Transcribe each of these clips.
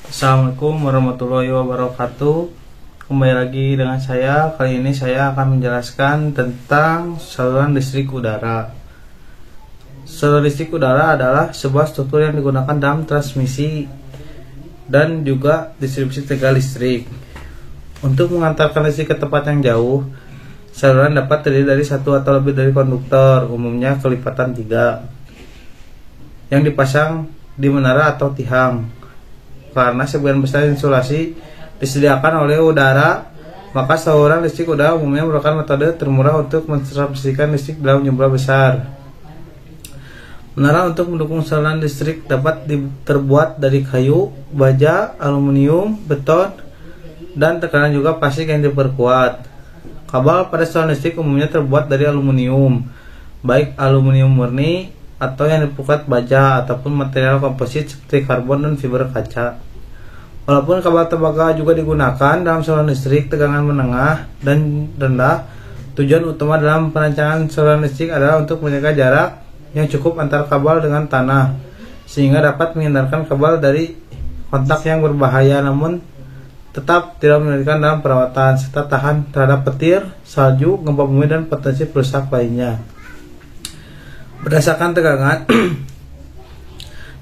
Assalamualaikum warahmatullahi wabarakatuh. Kembali lagi dengan saya. Kali ini saya akan menjelaskan tentang saluran listrik udara. Saluran listrik udara adalah sebuah struktur yang digunakan dalam transmisi dan juga distribusi tegangan listrik. Untuk mengantarkan listrik ke tempat yang jauh, saluran dapat terdiri dari satu atau lebih dari konduktor, umumnya kelipatan 3, yang dipasang di menara atau tiang. Karena sebagian besar insulasi disediakan oleh udara, maka saluran listrik udara umumnya merupakan metode termurah untuk mentransmisikan listrik dalam jumlah besar. Menara untuk mendukung saluran listrik dapat terbuat dari kayu, baja, aluminium, beton, dan tekanan juga plastik yang diperkuat. Kabel pada saluran listrik umumnya terbuat dari aluminium, baik aluminium murni atau yang diperkuat baja ataupun material komposit seperti karbon dan fiber kaca. Walaupun kabel tembaga juga digunakan dalam saluran listrik tegangan menengah dan rendah, tujuan utama dalam perancangan saluran listrik adalah untuk menjaga jarak yang cukup antar kabel dengan tanah, sehingga dapat menghindarkan kabel dari kontak yang berbahaya, namun tetap tidak menyulitkan dalam perawatan, serta tahan terhadap petir, salju, gempa bumi, dan potensi perusak lainnya. Berdasarkan tegangan,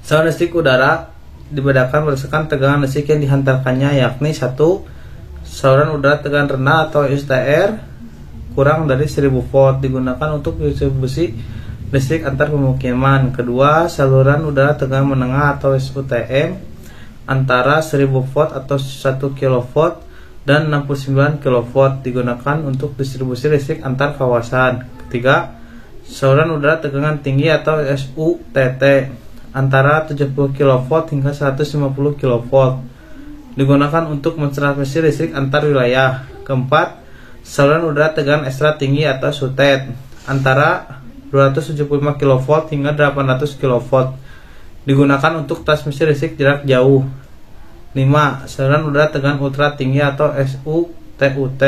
saluran listrik udara dibedakan berdasarkan tegangan listrik yang dihantarkannya, yakni 1. Saluran udara tegangan rendah atau SUTR kurang dari 1000 volt digunakan untuk distribusi listrik antar pemukiman. 2. Saluran udara tegangan menengah atau SUTM antara 1000 volt atau 1 kV dan 69 kV digunakan untuk distribusi listrik antar kawasan. 3. Saluran udara tegangan tinggi atau SUTT antara 70 kV hingga 150 kV digunakan untuk mentransmisi listrik antar wilayah. 4. Saluran udara tegangan ekstra tinggi atau SUTET antara 275 kV hingga 800 kV digunakan untuk transmisi listrik jarak jauh. 5. Saluran udara tegangan ultra tinggi atau SUTUT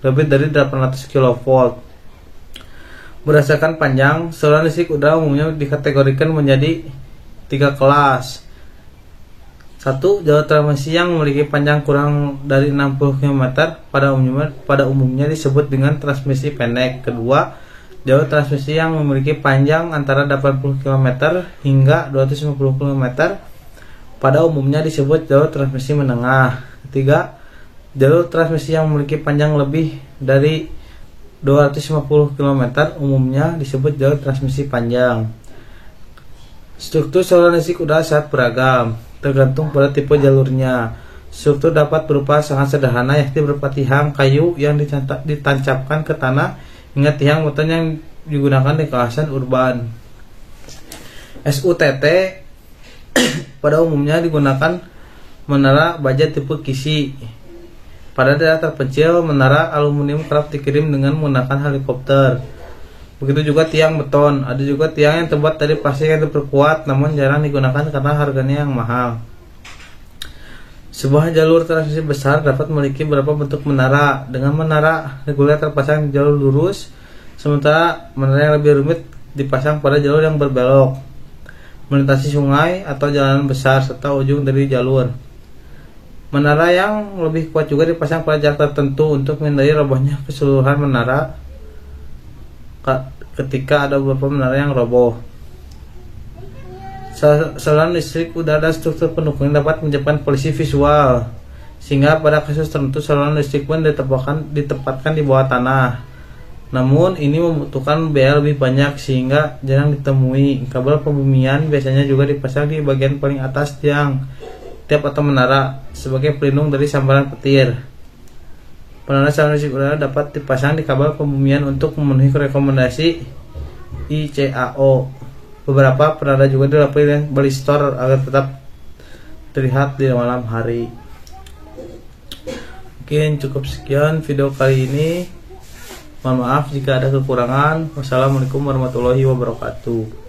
lebih dari 800 kV. Berdasarkan panjang, saluran listrik udara umumnya dikategorikan menjadi 3 kelas. 1. Jalur transmisi yang memiliki panjang kurang dari 60 km pada umumnya disebut dengan transmisi pendek. 2. Jalur transmisi yang memiliki panjang antara 80 km hingga 250 km pada umumnya disebut jalur transmisi menengah. 3. Jalur transmisi yang memiliki panjang lebih dari 250 km umumnya disebut jalur transmisi panjang. Struktur saluran listrik udara sangat beragam, tergantung pada tipe jalurnya. Struktur dapat berupa sangat sederhana, yakni berupa tiang kayu yang ditancapkan ke tanah hingga tiang beton yang digunakan di kawasan urban. SUTT pada umumnya digunakan menara baja tipe kisi. Pada daerah terpencil, menara aluminium kerap dikirim dengan menggunakan helikopter. Begitu juga tiang beton. Ada juga tiang yang terbuat dari plastik yang diperkuat, namun jarang digunakan karena harganya yang mahal. Sebuah jalur transmisi besar dapat memiliki beberapa bentuk menara. Dengan menara reguler terpasang di jalur lurus, sementara menara yang lebih rumit dipasang pada jalur yang berbelok, melintasi sungai atau jalanan besar serta ujung dari jalur. Menara yang lebih kuat juga dipasang pada jarak tertentu untuk menghindari robohnya keseluruhan menara ketika ada beberapa menara yang roboh. Saluran listrik udara dan struktur pendukung dapat menyebabkan polusi visual, sehingga pada kasus tertentu saluran listrik pun ditempatkan di bawah tanah. Namun ini membutuhkan biaya lebih banyak sehingga jarang ditemui. Kabel pembumian biasanya juga dipasang di bagian paling atas tiang atau menara sebagai pelindung dari sambaran petir. Penanda saluran listrik udara dapat dipasang di kabel pembumian untuk memenuhi rekomendasi ICAO. Beberapa penanda juga dilapisi dengan balistor agar tetap terlihat di malam hari. Mungkin cukup sekian video kali ini. Mohon maaf jika ada kekurangan. Wassalamualaikum warahmatullahi wabarakatuh.